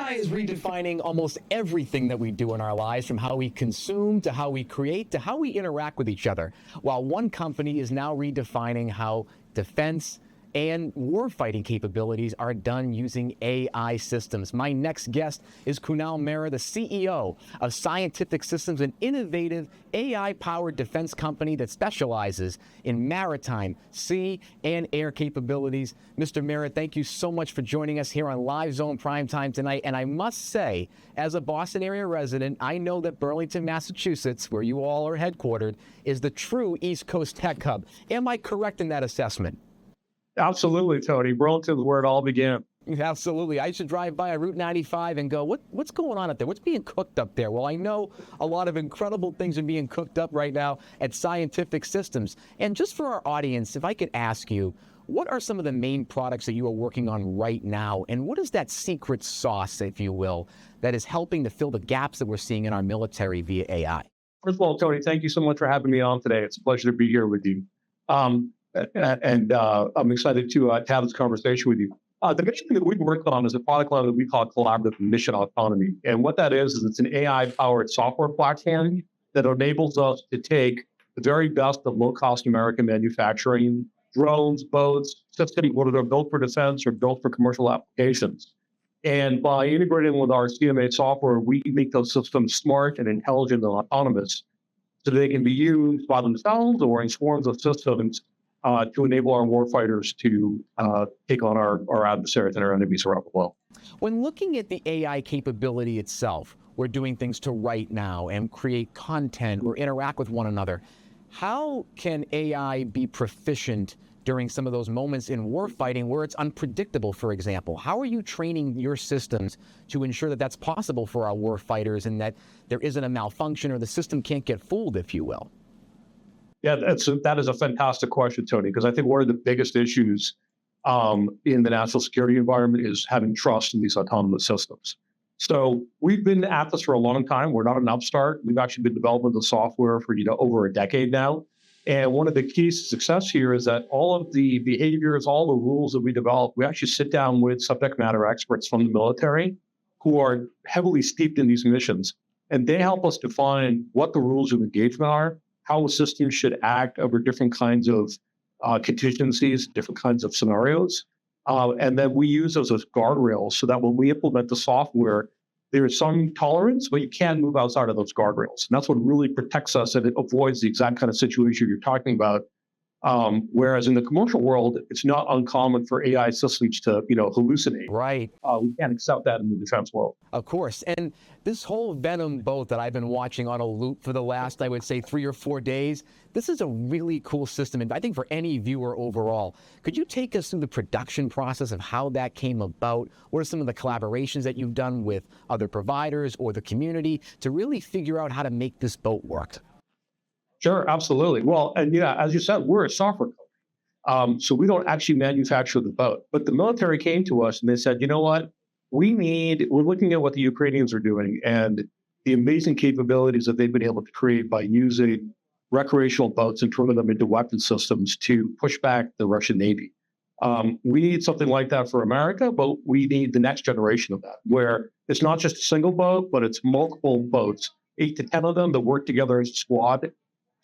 AI is redefining almost everything that we do in our lives, from how we consume to how we create to how we interact with each other. While one company is now redefining how defense and warfighting capabilities are done using AI systems. My next guest is Kunal Mehra, the CEO of Scientific Systems, an innovative AI-powered defense company that specializes in maritime, sea, and air capabilities. Mr. Mehra, thank you so much for joining us here on Live Zone Primetime tonight. And I must say, as a Boston area resident, I know that Burlington, Massachusetts, where you all are headquartered, is the true East Coast tech hub. Am I correct in that assessment? Absolutely, Tony. Burlington is where it all began. Absolutely. I should drive by Route 95 and go, what's going on up there? What's being cooked up there? Well, I know a lot of incredible things are being cooked up right now at Scientific Systems. And just for our audience, if I could ask you, what are some of the main products that you are working on right now? And what is that secret sauce, if you will, that is helping to fill the gaps that we're seeing in our military via AI? First of all, Tony, thank you so much for having me on today. It's a pleasure to be here with you. I'm excited to have this conversation with you. The mission that we work on is a product line that we call Collaborative Mission Autonomy. And what that is it's an AI-powered software platform that enables us to take the very best of low-cost American manufacturing, drones, boats, systems, whether they're built for defense or built for commercial applications. And by integrating with our CMA software, we make those systems smart and intelligent and autonomous so they can be used by themselves or in swarms of systems to enable our warfighters to take on our adversaries and our enemies around the world. When looking at the AI capability itself, we're doing things to write now and create content or interact with one another. How can AI be proficient during some of those moments in warfighting where it's unpredictable, for example? How are you training your systems to ensure that that's possible for our warfighters and that there isn't a malfunction or the system can't get fooled, if you will? Yeah, that is a fantastic question, Tony, because I think one of the biggest issues in the national security environment is having trust in these autonomous systems. So we've been at this for a long time. We're not an upstart. We've actually been developing the software for over a decade now. And one of the keys to success here is that all of the behaviors, all the rules that we develop, we actually sit down with subject matter experts from the military who are heavily steeped in these missions. And they help us define what the rules of engagement are, how a system should act over different kinds of contingencies, different kinds of scenarios. And then we use those as guardrails so that when we implement the software, there is some tolerance, but you can move outside of those guardrails. And that's what really protects us and it avoids the exact kind of situation you're talking about. Whereas in the commercial world, it's not uncommon for AI systems to, hallucinate. Right. We can't accept that in the defense world. Of course. And this whole VENOM boat that I've been watching on a loop for the last, I would say, 3 or 4 days, this is a really cool system. And I think for any viewer overall, could you take us through the production process of how that came about? What are some of the collaborations that you've done with other providers or the community to really figure out how to make this boat work? Sure, absolutely. Well, and as you said, we're a software company. So we don't actually manufacture the boat. But the military came to us and they said, you know what? We're looking at what the Ukrainians are doing and the amazing capabilities that they've been able to create by using recreational boats and turning them into weapon systems to push back the Russian Navy. We need something like that for America, but we need the next generation of that, where it's not just a single boat, but it's multiple boats, 8 to 10 of them that work together as a squad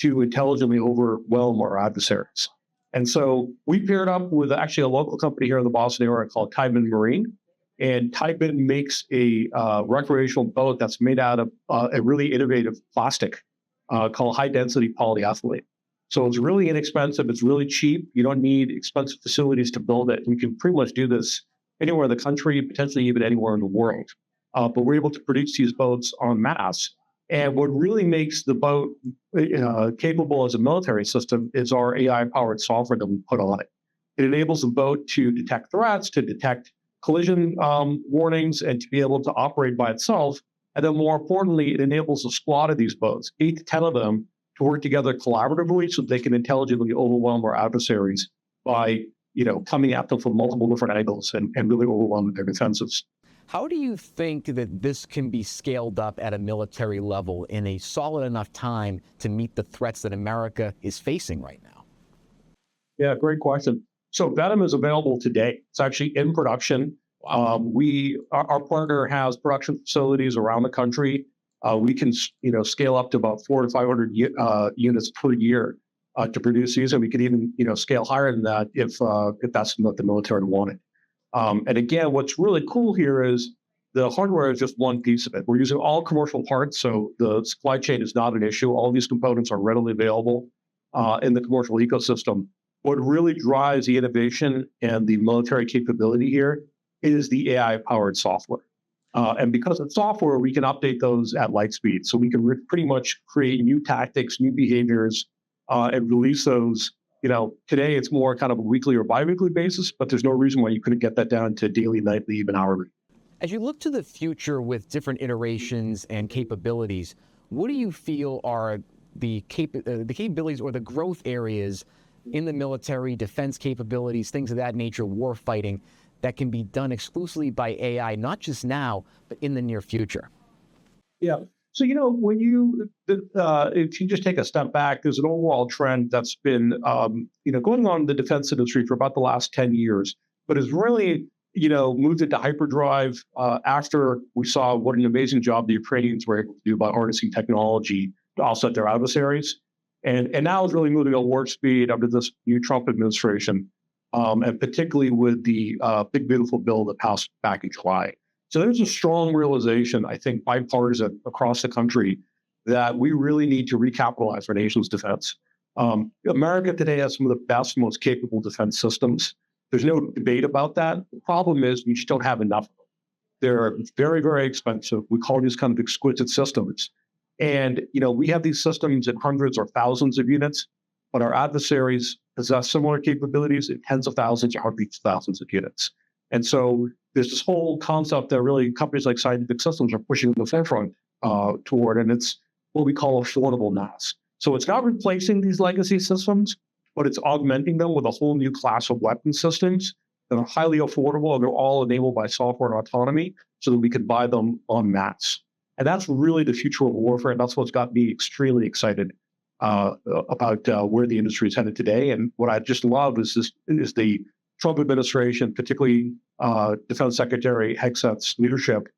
to intelligently overwhelm our adversaries. And so we paired up with actually a local company here in the Boston area called Tideman Marine. And Tideman makes a recreational boat that's made out of a really innovative plastic called high-density polyethylene. So it's really inexpensive. It's really cheap. You don't need expensive facilities to build it. You can pretty much do this anywhere in the country, potentially even anywhere in the world. But we're able to produce these boats en masse. And what really makes the boat capable as a military system is our AI-powered software that we put on it. It enables the boat to detect threats, to detect collision warnings, and to be able to operate by itself. And then more importantly, it enables a squad of these boats, 8 to 10 of them, to work together collaboratively so they can intelligently overwhelm our adversaries by coming at them from multiple different angles and really overwhelm their defenses. How do you think that this can be scaled up at a military level in a solid enough time to meet the threats that America is facing right now? Yeah, great question. So VENOM is available today. It's actually in production. Our partner has production facilities around the country. We can, scale up to about 400 to 500 units per year to produce these, and we could even, scale higher than that if that's what the military wanted. And again, what's really cool here is the hardware is just one piece of it. We're using all commercial parts, so the supply chain is not an issue. All these components are readily available in the commercial ecosystem. What really drives the innovation and the military capability here is the AI-powered software. And because it's software, we can update those at light speed. So we can pretty much create new tactics, new behaviors, and release those. Today it's more kind of a weekly or biweekly basis, but there's no reason why you couldn't get that down to daily, nightly, even hourly. As you look to the future with different iterations and capabilities, what do you feel are the capabilities or the growth areas in the military, defense capabilities, things of that nature, war fighting, that can be done exclusively by AI, not just now, but in the near future? Yeah. So, when if you just take a step back, there's an overall trend that's been, going on in the defense industry for about the last 10 years, but has really, moved into hyperdrive after we saw what an amazing job the Ukrainians were able to do by harnessing technology to offset their adversaries. And now it's really moving at warp speed under this new Trump administration. And particularly with the Big Beautiful Bill that passed back in July. So there's a strong realization, I think, bipartisan across the country, that we really need to recapitalize our nation's defense. America today has some of the best, most capable defense systems. There's no debate about that. The problem is we just don't have enough of them. They're very, very expensive. We call these kind of exquisite systems. And, we have these systems in hundreds or thousands of units, but our adversaries possess similar capabilities in tens of thousands or hundreds of thousands of units. And so there's this whole concept that really companies like Scientific Systems are pushing the forefront toward, and it's what we call affordable mass. So it's not replacing these legacy systems, but it's augmenting them with a whole new class of weapon systems that are highly affordable, and they're all enabled by software and autonomy so that we can buy them en masse. And that's really the future of warfare, and that's what's got me extremely excited about where the industry is headed today. And what I just love is the Trump administration, particularly Defense Secretary Hegset's leadership.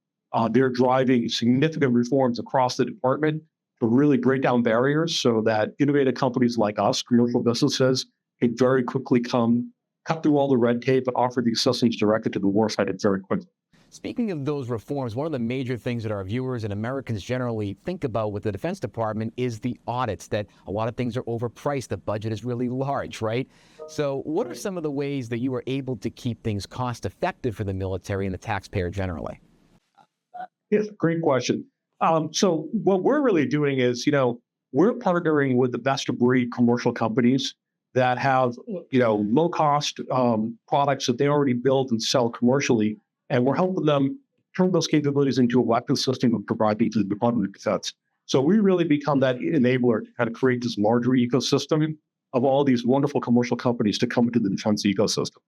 They're driving significant reforms across the department to really break down barriers so that innovative companies like us, commercial businesses, can very quickly cut through all the red tape and offer these systems directly to the warfighter very quickly. Speaking of those reforms, one of the major things that our viewers and Americans generally think about with the Defense Department is the audits, that a lot of things are overpriced. The budget is really large, right? So what are some of the ways that you are able to keep things cost effective for the military and the taxpayer generally? Yes, great question. So what we're really doing is, we're partnering with the best of breed commercial companies that have, low cost products that they already build and sell commercially. And we're helping them turn those capabilities into a weapon system and provide it to the Department of Defense. So we really become that enabler to kind of create this larger ecosystem of all these wonderful commercial companies to come into the defense ecosystem.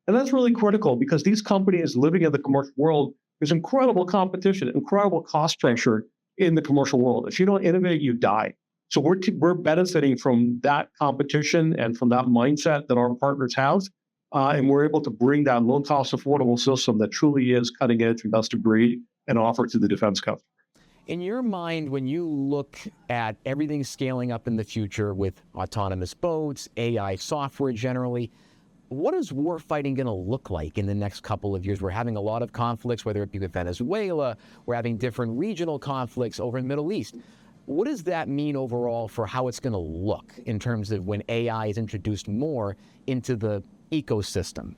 And that's really critical because these companies living in the commercial world, there's incredible competition, incredible cost pressure in the commercial world. If you don't innovate, you die. So we're benefiting from that competition and from that mindset that our partners have. And we're able to bring that low-cost, affordable system that truly is cutting-edge and best of breed and offer to the defense customer. In your mind, when you look at everything scaling up in the future with autonomous boats, AI software generally, what is warfighting going to look like in the next couple of years? We're having a lot of conflicts, whether it be with Venezuela, we're having different regional conflicts over in the Middle East. What does that mean overall for how it's going to look in terms of when AI is introduced more into the ecosystem?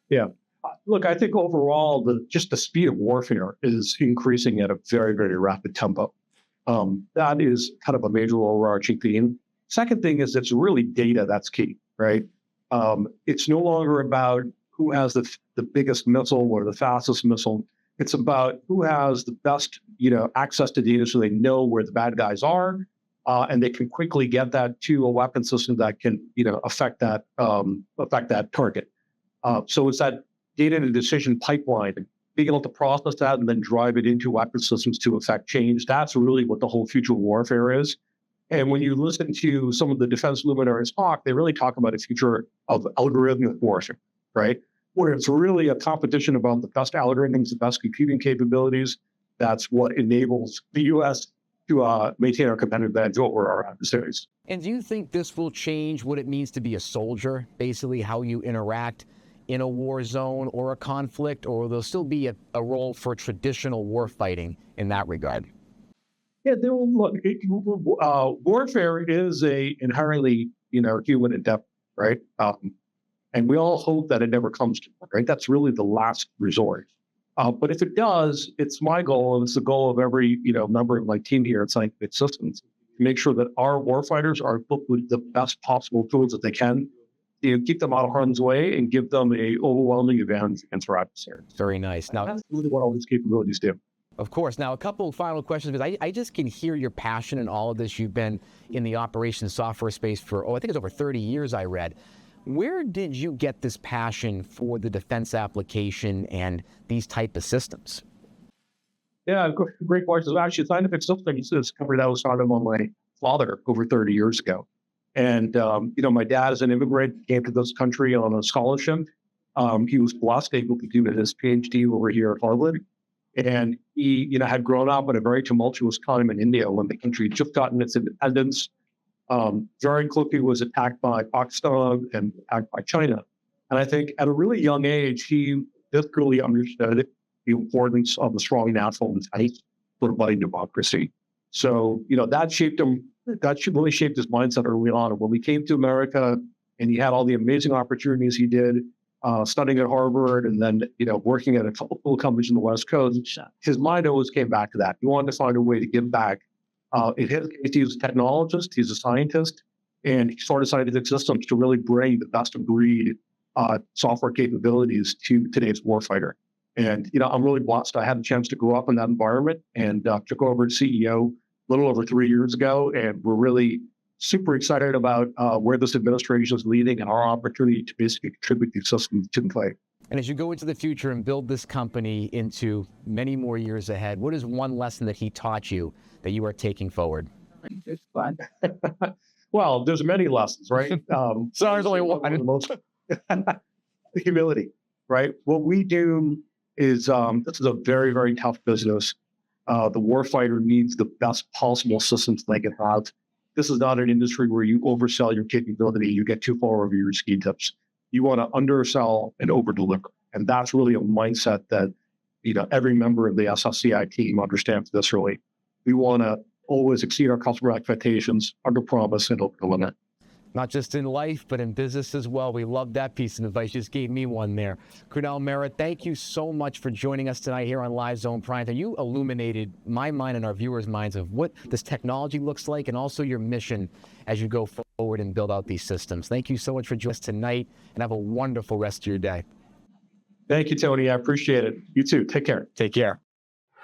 Yeah. Look, I think overall, just the speed of warfare is increasing at a very, very rapid tempo. That is kind of a major overarching theme. Second thing is it's really data that's key, right? It's no longer about who has the biggest missile or the fastest missile. It's about who has the best, access to data so they know where the bad guys are, and they can quickly get that to a weapon system that can, affect that target. So it's that data and decision pipeline, being able to process that and then drive it into weapon systems to affect change. That's really what the whole future of warfare is. And when you listen to some of the defense luminaries talk, they really talk about a future of algorithmic warfare, right? where it's really a competition about the best algorithms, the best computing capabilities. That's what enables the U.S. to maintain our competitive edge over our adversaries. And do you think this will change what it means to be a soldier, basically how you interact in a war zone or a conflict, or will there still be a role for traditional war fighting in that regard? Yeah, there will look. Warfare is a inherently, human endeavor, right? And we all hope that it never comes to it, right? That's really the last resort. But if it does, it's my goal, and it's the goal of every, member of my team here at Scientific Systems, to make sure that our warfighters are equipped with the best possible tools that they can, keep them out of harm's way and give them a overwhelming advantage against our adversaries. Very nice. Now, that's really what all these capabilities do. Of course. Now, a couple of final questions, because I just can hear your passion in all of this. You've been in the operations software space for, I think it's over 30 years, I read. Where did you get this passion for the defense application and these type of systems? Yeah, great question. Actually, Scientific Systems is a company that was started by my father over 30 years ago. And, my dad is an immigrant, came to this country on a scholarship. He was blessed, able to do his PhD over here at Harvard. And he, had grown up at a very tumultuous time in India when the country had just gotten its independence. Very quickly was attacked by Pakistan and attacked by China. And I think at a really young age, he really understood the importance of a strong national intent for budding democracy. So, that shaped him. That really shaped his mindset early on. And when we came to America and he had all the amazing opportunities he did, studying at Harvard and then, working at a couple of companies in the West Coast, his mind always came back to that. He wanted to find a way to give back. In his case, he was a technologist, he's a scientist, and he started Scientific Systems to really bring the best of breed software capabilities to today's warfighter. And, I'm really blessed. I had the chance to grow up in that environment and took over as CEO a little over 3 years ago. And we're really super excited about where this administration is leading and our opportunity to basically contribute these systems to the play. And as you go into the future and build this company into many more years ahead, what is one lesson that he taught you that you are taking forward? It's fun. Well, there's many lessons, right? So there's only one. Humility, right? What we do is, this is a very, very tough business. The warfighter needs the best possible systems they can have. This is not an industry where you oversell your capability, you get too far over your ski tips. You want to undersell and overdeliver. And that's really a mindset that, every member of the SSCI team understands this really. We want to always exceed our customer expectations, underpromise and overdeliver. Not just in life, but in business as well. We love that piece of advice. You just gave me one there. Kunal Mehra, thank you so much for joining us tonight here on Live Zone Prime. You illuminated my mind and our viewers' minds of what this technology looks like and also your mission as you go forward and build out these systems. Thank you so much for joining us tonight, and have a wonderful rest of your day. Thank you, Tony. I appreciate it. You too. Take care. Take care.